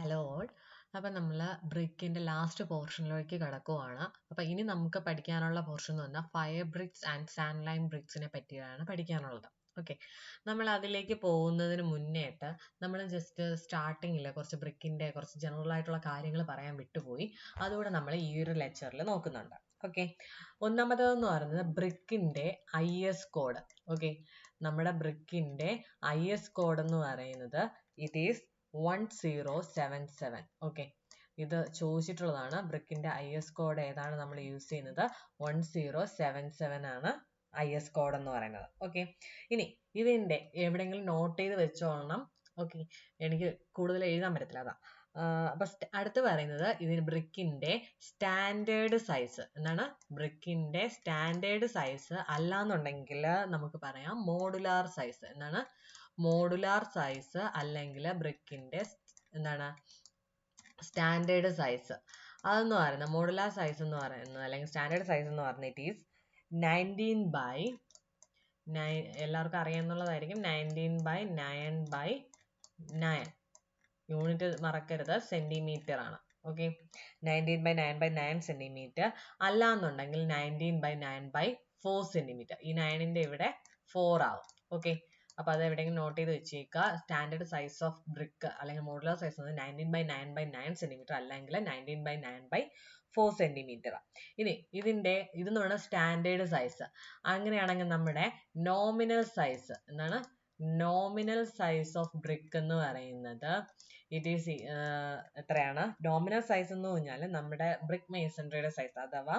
Hello all. അപ്പം നമ്മൾ ബ്രിക്കിൻ്റെ last പോർഷനിലേക്ക് കടക്കുവാണ്. അപ്പം ഇനി നമുക്ക് പഠിക്കാനുള്ള പോർഷൻ എന്ന് പറഞ്ഞാൽ fire bricks and sand lime ബ്രിക്സിനെ പറ്റിയാണ് പഠിക്കാനുള്ളത്. ഓക്കെ, നമ്മൾ അതിലേക്ക് പോകുന്നതിന് മുന്നേട്ട് നമ്മൾ ജസ്റ്റ് സ്റ്റാർട്ടിങ്ങിൽ കുറച്ച് ബ്രിക്കിൻ്റെ കുറച്ച് ജനറൽ ആയിട്ടുള്ള കാര്യങ്ങൾ പറയാൻ വിട്ടുപോയി. അതുകൂടെ നമ്മൾ ഈ ഒരു ലെക്ചറിൽ നോക്കുന്നുണ്ട്. ഓക്കെ, ഒന്നാമതെന്ന് പറയുന്നത് ബ്രിക്കിൻ്റെ IS കോഡ്. ഓക്കെ, നമ്മുടെ ബ്രിക്കിൻ്റെ IS കോഡ് എന്ന് പറയുന്നത് ഇറ്റ് ഈസ് 1077. ഓക്കെ, ഇത് ചോദിച്ചിട്ടുള്ളതാണ്. ബ്രിക്കിന്റെ IS കോഡ് ഏതാണ് നമ്മൾ യൂസ് ചെയ്യുന്നത്? 1077 ആണ് IS കോഡ് എന്ന് പറയുന്നത്. ഓക്കെ, ഇനി ഇതിന്റെ എവിടെയെങ്കിലും നോട്ട് ചെയ്ത് വെച്ചോളണം. ഓക്കെ, എനിക്ക് കൂടുതൽ എഴുതാൻ പറ്റത്തില്ല, അതാ. അപ്പൊ അടുത്ത് പറയുന്നത് ഇതിന് ബ്രിക്കിന്റെ സ്റ്റാൻഡേർഡ് സൈസ് എന്താണ്? ബ്രിക്കിന്റെ സ്റ്റാൻഡേർഡ് സൈസ് അല്ലാന്നുണ്ടെങ്കിൽ നമുക്ക് പറയാം മോഡുലാർ സൈസ്. എന്താണ്? മോഡുലാർ സൈസ് അല്ലെങ്കിൽ ബ്രിക്കിന്റെ എന്താണ് സ്റ്റാൻഡേർഡ് സൈസ്. അതെന്ന് പറയുന്നത് മോഡുലാർ സൈസ് എന്ന് പറയുന്നത് അല്ലെങ്കിൽ സ്റ്റാൻഡേർഡ് സൈസ് എന്ന് പറഞ്ഞാൽ ഇറ്റ് ഈസ് 19/9. എല്ലാവർക്കും അറിയാവുന്നതായിരിക്കും. 19/9/9 യൂണിറ്റ് മറക്കരുത്, സെന്റിമീറ്റർ ആണ്. ഓക്കെ, 19/9/9 സെന്റിമീറ്റർ അല്ലാന്നുണ്ടെങ്കിൽ 19/9/4 സെന്റിമീറ്റർ. ഈ 9ന്റെ ഇവിടെ 4 ആവും. ഓക്കെ, അപ്പൊ അത് എവിടെയെങ്കിലും നോട്ട് ചെയ്ത് വെച്ചേക്കുക. സ്റ്റാൻഡേർഡ് സൈസ് ഓഫ് ബ്രിക്ക് അല്ലെങ്കിൽ മോഡുലാർ സൈസ് 19/9/9 സെന്റിമീറ്റർ അല്ലെങ്കിൽ 19/9/4 സെന്റിമീറ്റർ. ഇനി ഇതെന്ന് പറയുന്നത് സ്റ്റാൻഡേർഡ് സൈസ്. അങ്ങനെയാണെങ്കിൽ നമ്മുടെ നോമിനൽ സൈസ് എന്താണ്? നോമിനൽ സൈസ് ഓഫ് ബ്രിക്ക് എന്ന് പറയുന്നത് ഇറ്റ് ഈസ് എത്രയാണ്? നോമിനൽ സൈസ് എന്ന് പറഞ്ഞാൽ നമ്മുടെ ബ്രിക്ക് മേസൺട്രിയുടെ സൈസ് അഥവാ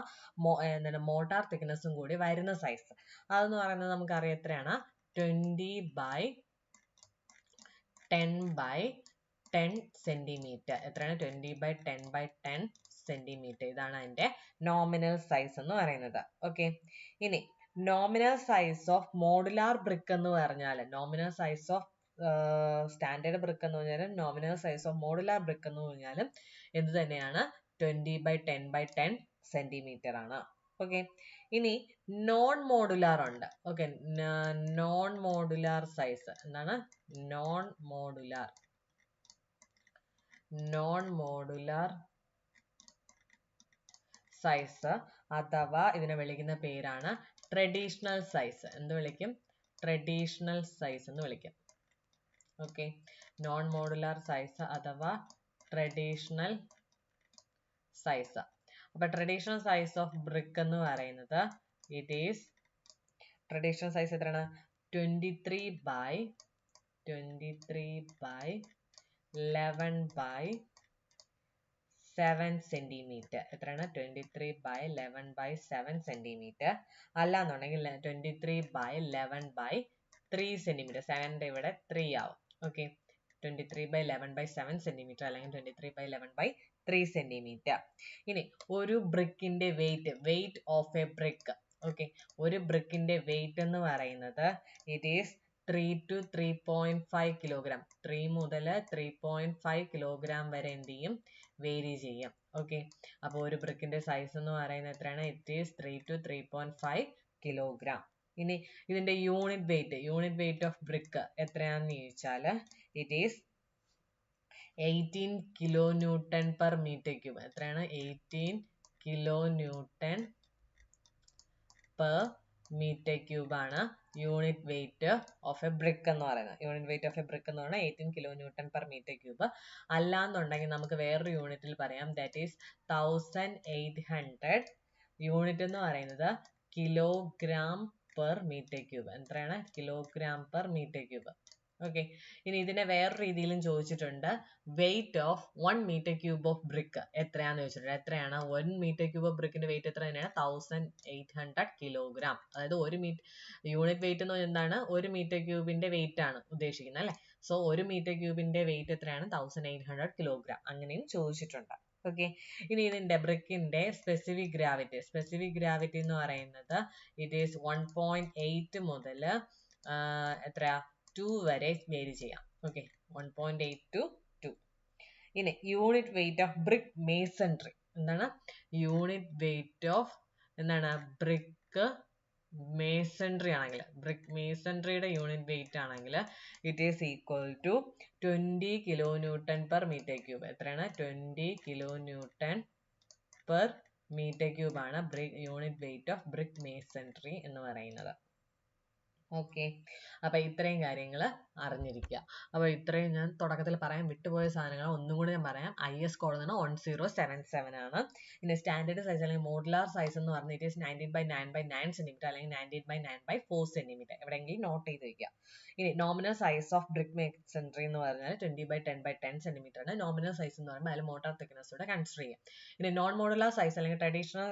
എന്താണ് മോട്ടാർ തിക്നെസ്സും കൂടി വരുന്ന സൈസ്. അതെന്ന് പറയുന്നത് നമുക്കറിയാം എത്രയാണ്? 20/10/10 സെന്റിമീറ്റർ. എത്രയാണ്? 20/10/10 സെന്റിമീറ്റർ. ഇതാണ് അതിന്റെ നോമിനൽ സൈസ് എന്ന് പറയുന്നത്. ഓക്കെ, ഇനി nominal size of modular brick എന്ന് പറഞ്ഞാൽ nominal size of standard brick എന്ന് പറഞ്ഞാലും nominal size of modular brick എന്ന് പറഞ്ഞാലും എന്ത് തന്നെയാണ്? 20/10/10 സെന്റിമീറ്റർ ആണ്. ഓക്കെ, ഇനി നോൺ മോഡുലാർ ഉണ്ട്. ഓക്കെ, നോൺ മോഡുലാർ സൈസ് എന്താണ്? നോൺ മോഡുലാർ സൈസ് അഥവാ ഇതിനെ വിളിക്കുന്ന പേരാണ് ട്രഡീഷണൽ സൈസ്. എന്ത് വിളിക്കും? ട്രഡീഷണൽ സൈസ് എന്ന് വിളിക്കും. ഓക്കെ, നോൺ മോഡുലാർ സൈസ് അഥവാ ട്രഡീഷണൽ സൈസ്. അപ്പൊ ട്രഡീഷണൽ സൈസ് ഓഫ് ബ്രിക്ക് എന്ന് പറയുന്നത് ഇറ്റ് ഈസ് ട്രഡീഷണൽ സൈസ് എത്രയാണ്? 23/11/7 സെന്റിമീറ്റർ. എത്രയാണ്? 23/11/7 സെന്റിമീറ്റർ. അല്ലാന്നുണ്ടെങ്കിൽ 23/11/3 സെന്റിമീറ്റർ. 7ന്റെ ഇവിടെ 3 ആവും. ഓക്കെ, 23/11/7 സെന്റിമീറ്റർ അല്ലെങ്കിൽ 23/11/3 സെന്റിമീറ്റർ. ഇനി ഒരു ബ്രിക്കിന്റെ weight of a brick. Okay, ഒരു ബ്രിക്കിന്റെ വെയിറ്റ് എന്ന് പറയുന്നത് ഇറ്റ് ഈസ് 3 to 3.5 കിലോഗ്രാം. 3 മുതൽ 3.5 കിലോഗ്രാം വരെ എന്ത് ചെയ്യും? വേരി ചെയ്യും. ഓക്കെ, അപ്പോൾ ഒരു ബ്രിക്കിന്റെ സൈസ് എന്ന് പറയുന്നത് എത്രയാണ്? It is 3 to 3.5 kilogram. ഇനി ഇതിന്റെ യൂണിറ്റ് വെയിറ്റ് ഓഫ് ബ്രിക്ക് എത്രയാണെന്ന് ചോദിച്ചാൽ it is 18 kilo newton per metre cube. എത്രയാണ്? 18 kilo newton per metre cube ആണ് unit weight of a brick എന്ന് പറയുന്നത്. Unit weight of a brick എന്ന് പറഞ്ഞാൽ 18 kilo newton per metre cube. അല്ലാന്നുണ്ടെങ്കിൽ നമുക്ക് വേറൊരു യൂണിറ്റിൽ പറയാം, ദാറ്റ് ഈസ് 1800. യൂണിറ്റ് എന്ന് പറയുന്നത് കിലോഗ്രാം പെർ മീറ്റർ ക്യൂബ്. എത്രയാണ്? Kilogram per metre cube. Okay, ഇനി ഇതിനെ വേറെ രീതിയിലും ചോദിച്ചിട്ടുണ്ട്. Weight of 1 metre cube of brick എത്രയാന്ന് ചോദിച്ചിട്ടുണ്ട്. എത്രയാണ്? 1 മീറ്റർ ക്യൂബ് ഓഫ് ബ്രിക്കിന്റെ വെയിറ്റ് എത്ര തന്നെയാണ്? 1800 കിലോഗ്രാം. അതായത് യൂണിറ്റ് വെയിറ്റ് എന്ന് പറഞ്ഞാൽ എന്താണ്? 1 മീറ്റർ ക്യൂബിന്റെ വെയിറ്റ് ആണ് ഉദ്ദേശിക്കുന്നത്, അല്ലെ? സോ 1 മീറ്റർ ക്യൂബിന്റെ വെയിറ്റ് എത്രയാണ്? 1800 കിലോഗ്രാം. അങ്ങനെയും ചോദിച്ചിട്ടുണ്ട്. ഓക്കെ, ഇനി ഇതിന്റെ ബ്രിക്കിന്റെ സ്പെസിഫിക് ഗ്രാവിറ്റി എന്ന് പറയുന്നത് ഇറ്റ് ഈസ് 1.8 മുതൽ എത്രയാ 2 വരെ വേരി ചെയ്യാം. Okay, 1.8 to 2. ഇനി unit weight of brick masonry എന്താണ്? യൂണിറ്റ് വെയിറ്റ് ഓഫ് എന്താണ്? ബ്രിക്ക് മേസൺട്രി ആണെങ്കിൽ, ബ്രിക്ക് മേസൺട്രിയുടെ യൂണിറ്റ് വെയിറ്റ് ആണെങ്കിൽ it is equal to 20 kilo newton per metre cube. എത്രയാണ്? 20 kilo newton per metre cube ആണ് unit weight of brick masonry എന്ന് പറയുന്നത്. Okay, അപ്പൊ ഇത്രയും കാര്യങ്ങൾ അറിഞ്ഞിരിക്കുക. അപ്പൊ ഇത്രയും ഞാൻ തുടക്കത്തിൽ പറയാൻ വിട്ടുപോയ സാധനങ്ങൾ ഒന്നും കൂടി ഞാൻ പറയാം. IS കോഡ് 1077 ആണ്. പിന്നെ സ്റ്റാൻഡേർഡ് സൈസ് അല്ലെങ്കിൽ മോഡുലാർ സൈസ് എന്ന് പറഞ്ഞിട്ട് 19/9/9 സെന്റിമീറ്റർ അല്ലെങ്കിൽ 19/9/4 സെന്റിമീറ്റർ. എവിടെയെങ്കിലും നോട്ട് ചെയ്ത് വയ്ക്കുക. ഇനി nominal size of brick masonry എന്ന് പറഞ്ഞാൽ 20/10/10 സെന്റിമീറ്റർ ആണ്. നോമിനൽ സൈസ് എന്ന് പറയുമ്പോൾ അതിൽ മോട്ടോർ തിക്നെസ് കൂടെ കൺസിഡർ ചെയ്യാം. ഇനി നോൺ മോഡുലാർ സൈസ് അല്ലെങ്കിൽ ട്രഡീഷണൽ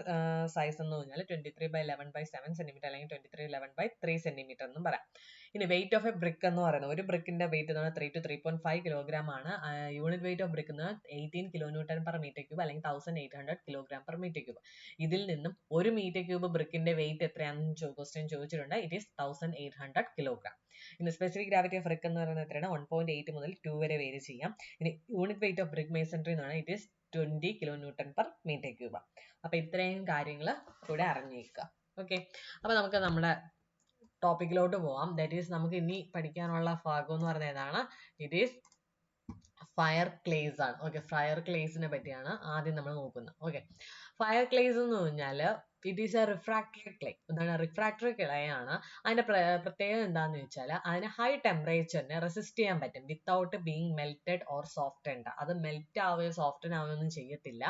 സൈസ് എന്ന് പറഞ്ഞാൽ 23/11/7 സെന്റിമീറ്റർ അല്ലെങ്കിൽ 23/11/3 സെന്റിമീറ്റർ എന്നും പറയാം. ഇനി വെയിറ്റ് ഓഫ് എ ബ്രിക്ക് എന്ന് പറയുന്നത്, ഒരു ബ്രിക്കിന്റെ വെയിറ്റ് എന്ന് പറഞ്ഞാൽ 3 to 3.5 കിലോഗ്രാം ആണ്. യൂണിറ്റ് വെയിറ്റ് ഓഫ് ബ്രിക്ക് എന്ന് 18 kilo newton per metre cube അല്ലെങ്കിൽ 1800 കിലോഗ്രാം പെർ മീറ്റർ ക്യൂബ്. ഇതിൽ നിന്നും ഒരു മീറ്റർ ക്യൂബ് ബ്രിക്കിന്റെ വെയിറ്റ് എത്രയാണെന്ന് ക്വസ്റ്റ്യൻ ചോദിച്ചിട്ടുണ്ട്. It is 1800 kilogram. ഇനി സ്പെസിഫിക് ഗ്രാവിറ്റി ഓഫ് ബ്രിക്ക് എന്ന് പറയുന്നത് എത്രയാണ്? 1.8 മുതൽ 2 വരെ വേരി ചെയ്യാം. ഇനി unit weight of brick masonry എന്ന് പറഞ്ഞാൽ it is 20 kilo newton per metre cube. അപ്പൊ ഇത്രയും കാര്യങ്ങൾ ഇവിടെ അറിഞ്ഞിരിക്കുക. ഓക്കെ, അപ്പൊ നമുക്ക് നമ്മുടെ ടോപ്പിക്കിലോട്ട് പോവാം. ദാറ്റ് ഈസ് നമുക്ക് ഇനി പഠിക്കാനുള്ള ഭാഗം എന്ന് പറയുന്നത് ഏതാണ്? ഇറ്റ് ഈസ് ഫയർ ക്ലേസ് ആണ്. ഓക്കെ, ഫയർ ക്ലേസിനെ പറ്റിയാണ് ആദ്യം നമ്മൾ നോക്കുന്നത്. ഓക്കെ, ഫയർ ക്ലേസ് എന്ന് പറഞ്ഞാൽ it is A refractory clay. എന്താണ്? റിഫ്രാക്ടറി ക്ലേ ആണ്. അതിന്റെ പ്രത്യേകത എന്താണെന്ന് വെച്ചാൽ അതിന് ഹൈ ടെമ്പറേച്ചറിനെ റെസിസ്റ്റ് ചെയ്യാൻ പറ്റും without being melted or softened. അത് മെൽറ്റ് ആവുകയോ സോഫ്റ്റൻ ആവുകയോ ഒന്നും ചെയ്യത്തില്ല.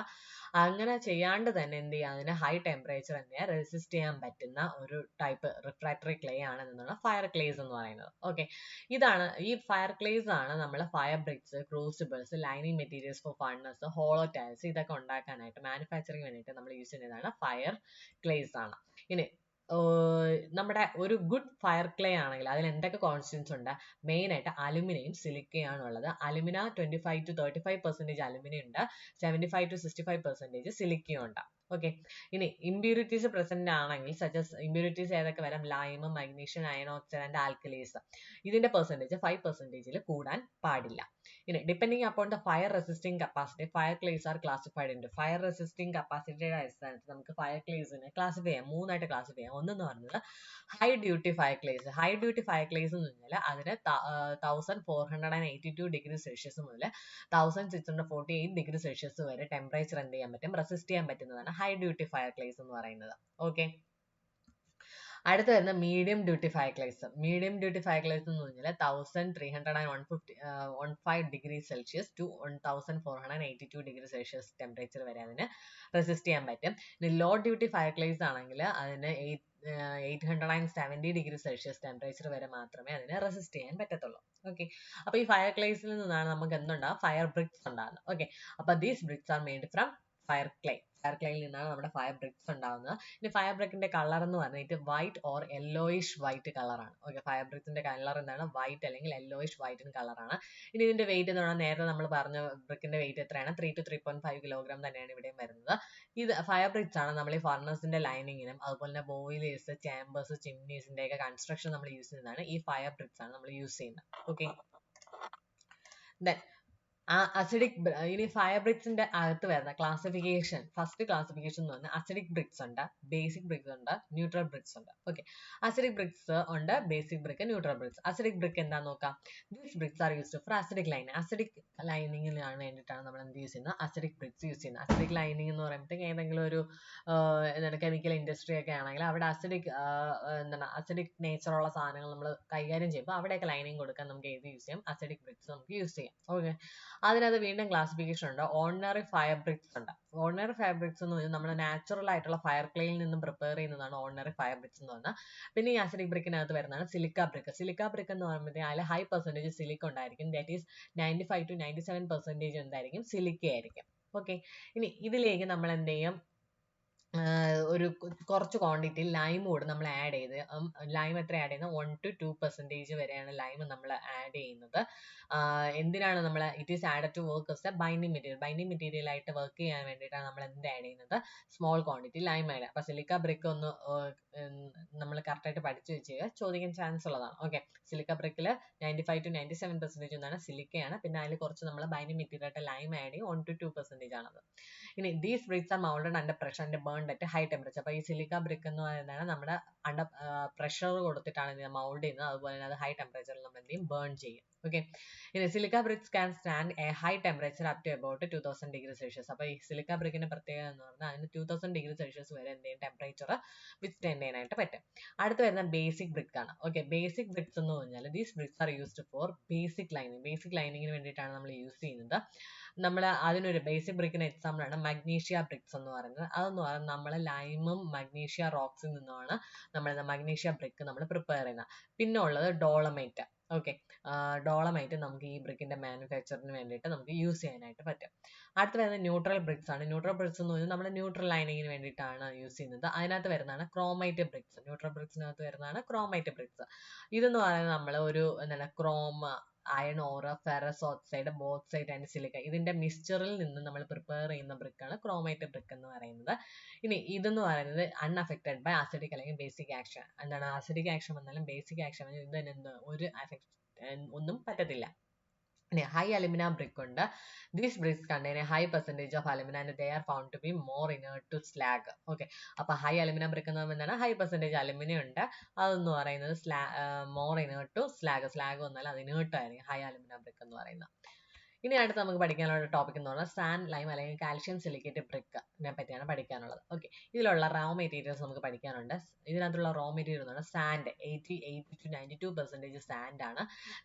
അങ്ങനെ ചെയ്യാണ്ട് തന്നെ എന്ത് ചെയ്യാം, അതിന് ഹൈ ടെമ്പറേച്ചർ തന്നെ റെസിസ്റ്റ് ചെയ്യാൻ പറ്റുന്ന ഒരു ടൈപ്പ് റിഫ്രാക്ടറി ക്ലേ ആണ് എന്നാണ് ഫയർ ക്ലേസ് എന്ന് പറയുന്നത്. ഓക്കെ, ഇതാണ് ഈ ഫയർ ക്ലേസ് ആണ് നമ്മൾ fire bricks, crucibles, lining materials for furnace, hollow tiles ഇതൊക്കെ ഉണ്ടാക്കാനായിട്ട് മാനുഫാക്ചറിങ് വേണ്ടിയിട്ട് നമ്മൾ യൂസ് ചെയ്യുന്നതാണ് ഫയർ ക്ലേസ് ആണ്. ഇനി നമ്മുടെ ഒരു ഗുഡ് ഫയർ ക്ലേ ആണെങ്കിൽ അതിൽ എന്തൊക്കെ കോൺസ്റ്റൻസ് ഉണ്ട്? മെയിൻ ആയിട്ട് അലുമിനിയം, സിലിക്കയാണ് ഉള്ളത്. അലുമിന 25 to 35% അലുമിനിയം ഉണ്ട്, 75 to 65% സിലിക്കയും ഉണ്ട്. ഓക്കെ, ഇനി ഇമ്പ്യൂരിറ്റീസ് പ്രസന്റ് ആണെങ്കിൽ സജസ് ഇമ്പ്യൂരിറ്റീസ് ഏതൊക്കെ വരാം? Lime, magnesium, iron oxide and alkalis. ഇതിന്റെ പെർസെന്റേജ് 5% കൂടാൻ പാടില്ല. ഇനി depending upon the fire resisting capacity, fire clays are classified into. Fire resisting കപ്പാസിറ്റിയുടെ അടിസ്ഥാനത്തിൽ നമുക്ക് ഫയർ ക്ലേസിനെ ക്ലാസിഫൈ ചെയ്യാം, മൂന്നായിട്ട് ക്ലാസിഫൈ ചെയ്യാം. ഒന്നെന്ന് പറയുന്നത് high duty fire clays. High duty fire clays എന്ന് പറഞ്ഞാൽ അതിന് 1482 ഡിഗ്രി സെൽഷ്യസ് മുതൽ 1648 ഡിഗ്രി സെൽഷ്യസ് വരെ ടെമ്പറേച്ചർ എന്ത് ചെയ്യാൻ പറ്റും? റെസിസ്റ്റ് ചെയ്യാൻ പറ്റുന്നതാണ് ഹൈ ഡ്യൂട്ടി ഫയർ ക്ലേസ് എന്ന് പറയുന്നത്. ഓക്കെ, അടുത്ത വരുന്ന medium duty fire clays. Medium duty fire clays എന്ന് പറഞ്ഞാൽ 1315 degree celsius to 1482 degree celsius temperature വരെ അതിന് റെസിസ്റ്റ് ചെയ്യാൻ പറ്റും. ഇനി ലോ ഡ്യൂട്ടി ഫയർ ക്ലേസ് ആണെങ്കിൽ അതിന് 870 ഡിഗ്രി സെൽഷ്യസ് ടെമ്പറേച്ചർ വരെ മാത്രമേ അതിനെ റെസിസ്റ്റ് ചെയ്യാൻ പറ്റത്തുള്ളൂ. ഓക്കെ, അപ്പൊ ഈ ഫയർ ക്ലേസിൽ നിന്നാണ് നമുക്ക് എന്തുണ്ടാകും? ഫയർ ബ്രിക്സ് ഉണ്ടാകുന്നത്. ഓക്കെ, അപ്പൊ these bricks are made from fire clay. Fire ക്ലേയിൽ നിന്നാണ് നമ്മുടെ ഫയർ ബ്രിക്സ് ഉണ്ടാകുന്നത്. ഇനി ഫയർ ബ്രിക്കിന്റെ കളർ എന്ന് പറഞ്ഞിട്ട് വൈറ്റ് ഓർ യെല്ലോയിഷ് വൈറ്റ് കളറാണ്. ഓക്കെ, ഫയർ ബ്രിക്സിന്റെ കളർ എന്താണ്? വൈറ്റ് അല്ലെങ്കിൽ യെല്ലോയിഷ് വൈറ്റ് കളറാണ്. ഇനി ഇതിന്റെ വെയിറ്റ് എന്ന് പറഞ്ഞാൽ നേരത്തെ നമ്മൾ പറഞ്ഞ ബ്രിക്കിന്റെ വെയിറ്റ് എത്രയാണ്? 3 to 3.5 കിലോഗ്രാം തന്നെയാണ് ഇവിടെയും വരുന്നത്. ഇത് ഫയർ ബ്രിക്സ് ആണ് നമ്മൾ ഈ ഫർണസിന്റെ ലൈനിങ്ങിനും അതുപോലെ തന്നെ ബോയിലേഴ്സ്, ചേമ്പേഴ്സ്, ചിമ്നീസിന്റെ ഒക്കെ കൺസ്ട്രക്ഷൻ നമ്മൾ യൂസ് ചെയ്യുന്നതാണ് ഈ ഫയർ ബ്രിക്സ് ആണ് നമ്മൾ യൂസ് ചെയ്യുന്നത്. ഓക്കെ, ദെൻ അസിഡിക്, ഇനി ഫയർ ബ്രിക്സിന്റെ അകത്ത് വരുന്ന ക്ലാസിഫിക്കേഷൻ, ഫസ്റ്റ് ക്ലാസിഫിക്കേഷൻ എന്ന് പറഞ്ഞാൽ അസിഡിക് ബ്രിക്സ് ഉണ്ട്, ബേസിക് ബ്രിക്സ് ഉണ്ട്, ന്യൂട്രൽ ബ്രിക്സ് ഉണ്ട്. ഓക്കെ, അസിഡിക് ബ്രിക്സ് ഉണ്ട്, basic brick, neutral bricks. Acidic brick എന്താന്ന് നോക്കാം. These bricks are used for acidic lining. Acidic ലൈനിങ്ങിനാണ് വേണ്ടിയിട്ടാണ് നമ്മൾ എന്ത് യൂസ് ചെയ്യുന്നത്? അസിഡിക് ബ്രിക്സ് യൂസ് ചെയ്യുന്നത്. അസിഡിക് ലൈനിങ് എന്ന് പറയുമ്പോഴത്തേക്ക് ഏതെങ്കിലും ഒരു എന്താണ് കെമിക്കൽ ഇൻഡസ്ട്രി ഒക്കെ ആണെങ്കിൽ അവിടെ അസിഡിക് നേച്ചറുള്ള സാധനങ്ങൾ നമ്മൾ കൈകാര്യം ചെയ്യുമ്പോൾ അവിടെയൊക്കെ ലൈനിങ് കൊടുക്കാൻ നമുക്ക് ഏത് യൂസ് ചെയ്യാം? അസിഡിക് ബ്രിക്സ് നമുക്ക് യൂസ് ചെയ്യാം. ഓക്കെ, അതിനകത്ത് വീണ്ടും ക്ലാസിഫിക്കേഷൻ ഉണ്ട്. ഓർഡിനറി ഫയർ ബ്രിക്സ് ഉണ്ട്. ഓർഡിനറി ഫയർ ബ്രിക്സ് എന്ന് പറഞ്ഞാൽ നമ്മൾ നാച്ചുറൽ ആയിട്ടുള്ള ഫയർ ക്ലേയിൽ നിന്നും പ്രിപ്പയർ ചെയ്യുന്നതാണ് ഓർഡിനറി ഫയർ ബ്രിക്സ് എന്ന് പറഞ്ഞാൽ. പിന്നെ ഈ അസിഡിക് ബ്രിക്കിനകത്ത് വരുന്നതാണ് സിലിക്ക ബ്രിക്ക്. സിലിക്ക ബ്രിക്ക് എന്ന് പറയുമ്പോൾ അതിൽ ഹൈ പെർസെന്റേജ് സിലിക്ക ഉണ്ടായിരിക്കും. ദാറ്റ് ഈസ് 95 to 97% എന്തായിരിക്കും? സിലിക്ക ആയിരിക്കും. ഓക്കെ, ഇനി ഇതിലേക്ക് നമ്മൾ എന്ത് ചെയ്യും? ഒരു കുറച്ച് ക്വാണ്ടിറ്റി ലൈം കൂടെ നമ്മൾ ആഡ് ചെയ്ത്, ലൈം എത്ര ആഡ് ചെയ്യുന്നത്? 1 to 2% വരെയാണ് ലൈം നമ്മൾ ആഡ് ചെയ്യുന്നത്. എന്തിനാണ് നമ്മൾ it is added to work as a binding material. Binding material ആയിട്ട് വർക്ക് ചെയ്യാൻ വേണ്ടിയിട്ടാണ് നമ്മൾ എന്ത് ആഡ് ചെയ്യുന്നത്? Small quantity lime add. അപ്പൊ സിലിക്ക ബ്രിക്ക് ഒന്ന് നമ്മൾ കറക്റ്റായിട്ട് പഠിച്ചു വെച്ച് ചോദിക്കാൻ ചാൻസ് ഉള്ളതാണ്. ഓക്കെ, സിലിക്ക ബ്രിക്കിൽ 95 to 97% എന്നാണ് സിലിക്കയാണ്. പിന്നെ അതിൽ കുറച്ച് നമ്മൾ ബൈൻഡിങ് മെറ്റീരിയൽ ആയിട്ട് ലൈം ആഡ് ചെയ്യും, 1 to 2% ആണത്. ഇനി these bricks are moulded under pressure and burn burned at a high temperature. അപ്പോൾ ഈ സിലിക്ക ബ്രിക്ക് എന്ന് പറയുന്നത് നമ്മുടെ അണ്ടർ പ്രഷർ കൊടുത്തിട്ടാണ് ഇതിനെ മൗൾഡ് ചെയ്യുന്നത്. അതുപോലെ തന്നെ അത് ഹൈ ടെമ്പറേച്ചറിൽ നമ്മൾ എന്ത് ചെയ്യും, ബേൺ ചെയ്യും. ഓക്കെ, ഇനി silica bricks can stand a high temperature up to about 2000 degree celsius. അപ്പോൾ ഈ സിലിക്ക ബ്രിക്കിന്റെ പ്രത്യേകത എന്ന് പറഞ്ഞാൽ അതിന് 2000 ഡിഗ്രി സെൽഷ്യസ് വരെ എന്ത് ചെയ്യും, ടെമ്പറേച്ചർ വിത്ത്സ്റ്റാൻഡ് ചെയ്യാനായിട്ട് പറ്റും. അടുത്ത് വരുന്ന ബേസിക് ബ്രിക്ക് ആണ്. ഓക്കെ, ബേസിക് ബ്രിക്സ് എന്ന് പറഞ്ഞാൽ these bricks are used for basic lining. Basic ലൈനിങ്ങിന് വേണ്ടിയിട്ടാണ് നമ്മൾ യൂസ് ചെയ്യുന്നത്. നമ്മൾ അതിനൊരു ബേസിക് ബ്രിക്കിന് എക്സാമ്പിൾ ആണ് മഗ്നീഷ്യ ബ്രിക്സ് എന്ന് പറയുന്നത്. അതെന്ന് പറയുന്നത് നമ്മൾ ലൈമും മഗ്നീഷ്യ റോക്സിൽ നിന്നുമാണ് നമ്മൾ മഗ്നീഷ്യ ബ്രിക്ക് നമ്മൾ പ്രിപ്പയർ ചെയ്യുന്നത്. പിന്നെ ഉള്ളത് ഡോളമൈറ്റ്. ഓക്കെ, ഡോളമൈറ്റ് നമുക്ക് ഈ ബ്രിക്കിന്റെ മാനുഫാക്ചറിന് വേണ്ടിയിട്ട് നമുക്ക് യൂസ് ചെയ്യാനായിട്ട് പറ്റും. അടുത്ത് വരുന്നത് ന്യൂട്രൽ ബ്രിക്സ് ആണ്. ന്യൂട്രൽ ബ്രിക്സ് എന്ന് പറഞ്ഞാൽ നമ്മുടെ ന്യൂട്രൽ ലൈനിങ്ങിന് വേണ്ടിയിട്ടാണ് യൂസ് ചെയ്യുന്നത്. അതിനകത്ത് വരുന്നതാണ് ക്രോമൈറ്റ് ബ്രിക്സ്. ന്യൂട്രൽ ബ്രിക്സിനകത്ത് വരുന്നതാണ് ക്രോമൈറ്റ് ബ്രിക്സ്. ഇതെന്ന് പറയുന്നത് നമ്മൾ ഒരു എന്താണ് Chrome, iron or ferrous oxide, bauxite and silica ഇതിന്റെ മിക്സ്ചറിൽ നിന്ന് നമ്മൾ പ്രിപ്പയർ ചെയ്യുന്ന ബ്രിക്കാണ് ക്രോമൈറ്റ് ബ്രിക്ക് എന്ന് പറയുന്നത്. ഇനി ഇതെന്ന് പറയുന്നത് അൺഅഫക്റ്റഡ് ബൈ ആസിഡിക് അല്ലെങ്കിൽ ബേസിക് ആക്ഷൻ. എന്താണ് ആസിഡിക് ആക്ഷൻ വന്നാലും ബേസിക് ആക്ഷൻ വന്നാലും ഇതിനെന്ത് ഒരു ഒന്നും പറ്റത്തില്ല. high alumina brick ഉണ്ട്. These bricks contain a high percentage of alumina and they are found to be more inert to slag. Okay, അപ്പോൾ high alumina brick എന്ന് പറയുന്നത് എന്താണ്, high percentage alumina ഉണ്ട്. അതെന്ന് പറയുന്നത് more inert to slag. slag വന്നാൽ അത് inert ആയിരിക്കും high alumina brick എന്ന് പറയുന്നത്. ഇനി അടുത്ത് നമുക്ക് പഠിക്കാനുള്ള ടോപ്പിക് എന്ന് പറഞ്ഞാൽ സാൻഡ് ലൈം അല്ലെങ്കിൽ കാൽഷ്യം സിലിക്കേറ്റ് ബ്രിക്കിനെ പറ്റിയാണ് പഠിക്കാനുള്ളത്. ഓക്കെ, ഇതിലുള്ള റോ മെറ്റീരിയൽസ് നമുക്ക് പഠിക്കാനുണ്ട്. ഇതിനകത്തുള്ള റോ മെറ്റീരിയൽ എന്ന് പറഞ്ഞാൽ സാൻഡ് 88 to 92% സാൻഡ് ആണ്.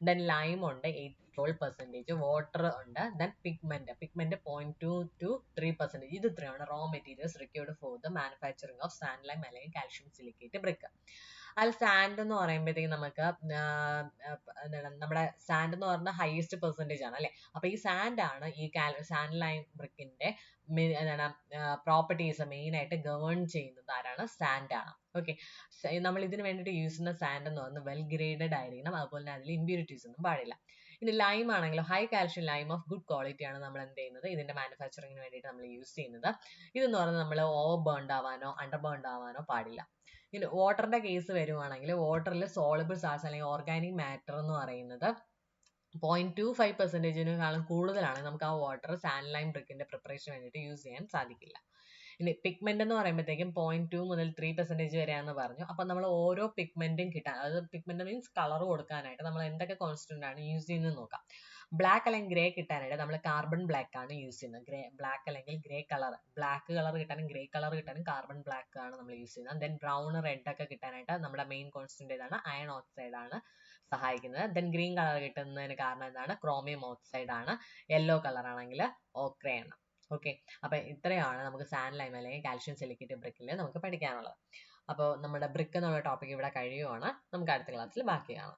ദെൻ ലൈം ഉണ്ട് 8% വാട്ടർ ഉണ്ട്. Then pigment 0.2 to 3%. ഇത് ഇത്രയാണ് raw materials required for the manufacturing of sand lime അല്ലെങ്കിൽ കാൽഷ്യം സിലിക്കേറ്റ് ബ്രിക്ക്. അതിൽ സാൻഡ് എന്ന് പറയുമ്പോഴത്തേക്കും നമുക്ക് എന്താണ് നമ്മുടെ സാൻഡ് എന്ന് പറഞ്ഞാൽ ഹൈയസ്റ്റ് പെർസെൻറ്റേജ് ആണ് അല്ലെ. അപ്പൊ ഈ സാൻഡ് ആണ് ഈ സാൻഡ് ലൈം ബ്രിക്കിന്റെ എന്താണ് പ്രോപ്പർട്ടീസ് മെയിൻ ആയിട്ട് ഗവേൺ ചെയ്യുന്നത് ആരാണ്, സാൻഡ് ആണ്. ഓക്കെ, നമ്മൾ ഇതിന് വേണ്ടിയിട്ട് യൂസ് ചെയ്യുന്ന സാൻഡ് എന്ന് പറയുന്നത് വെൽ ഗ്രേഡഡ് ആയിരിക്കണം. അതുപോലെ തന്നെ അതിൽ ഇമ്പ്യൂരിറ്റീസ് ഒന്നും പാടില്ല. ഇനി ലൈം ആണെങ്കിലും high calcium lime of good quality ആണ് നമ്മൾ എന്ത് ചെയ്യുന്നത്, ഇതിന്റെ മാനുഫാക്ചറിങ്ങിന് വേണ്ടിയിട്ട് നമ്മൾ യൂസ് ചെയ്യുന്നത്. ഇതെന്ന് പറയുന്നത് നമ്മൾ ഓവർ ബേൺഡ് ആവാനോ അണ്ടർ ബേൺഡ് ആവാനോ പാടില്ല. ഇനി വാട്ടറിന്റെ കേസ് വരുവാണെങ്കിൽ വാട്ടറിൽ സോളിബിൾ സാൾട്സ് അല്ലെങ്കിൽ ഓർഗാനിക് മാറ്റർ എന്ന് പറയുന്നത് 0.25%-നേക്കാളും കൂടുതലാണ് നമുക്ക് ആ വാട്ടർ സാൻഡ് ലൈം ബ്രിക്കിന്റെ പ്രിപ്പറേഷന് വേണ്ടിയിട്ട് യൂസ് ചെയ്യാൻ സാധിക്കില്ല. ഇനി പിഗ്മെന്റ് എന്ന് പറയുമ്പോഴത്തേക്കും 0.2 മുതൽ 3% വരെയാണെന്ന് പറഞ്ഞു. അപ്പൊ നമ്മൾ ഓരോ പിഗ്മെന്റും കിട്ടാൻ, അതായത് പിഗ്മെന്റ് മീൻസ് കളർ കൊടുക്കാനായിട്ട് നമ്മൾ എന്തൊക്കെ കോൺസ്റ്റന്റ് ആണ് യൂസ് ചെയ്യുന്നത് നോക്കാം. ബ്ലാക്ക് അല്ലെങ്കിൽ ഗ്രേ കിട്ടാനായിട്ട് നമ്മൾ കാർബൺ ബ്ലാക്ക് ആണ് യൂസ് ചെയ്യുന്നത്. ബ്ലാക്ക് അല്ലെങ്കിൽ ഗ്രേ കളർ, ബ്ലാക്ക് കളർ കിട്ടാനും ഗ്രേ കളർ കിട്ടാനും കാർബൺ ബ്ലാക്ക് ആണ് നമ്മൾ യൂസ് ചെയ്യുന്നത്. ദെൻ ബ്രൗൺ റെഡ് ഒക്കെ കിട്ടാനായിട്ട് നമ്മുടെ മെയിൻ കോൺസ്റ്റന്റ് ഏതാണ്, അയൺ ഓക്സൈഡ് ആണ് സഹായിക്കുന്നത്. ദെൻ ഗ്രീൻ കളർ കിട്ടുന്നതിന് കാരണം എന്താണ്, ക്രോമിയം ഓക്സൈഡ് ആണ്. യെല്ലോ കളർ ആണെങ്കിൽ ഓക്രേ ആണ്. ഓക്കെ, അപ്പൊ ഇത്രയാണ് നമുക്ക് സാൻഡ് ലൈം അല്ലെങ്കിൽ കാൽഷ്യം സിലിക്കേറ്റ് ബ്രിക്കിൽ നമുക്ക് പഠിക്കാനുള്ളത്. അപ്പോൾ നമ്മുടെ ബ്രിക്ക് എന്നുള്ള ടോപ്പിക് ഇവിടെ കഴിയുവാണ്. നമുക്ക് അടുത്ത ക്ലാസ്സിൽ ബാക്കി കാണാം.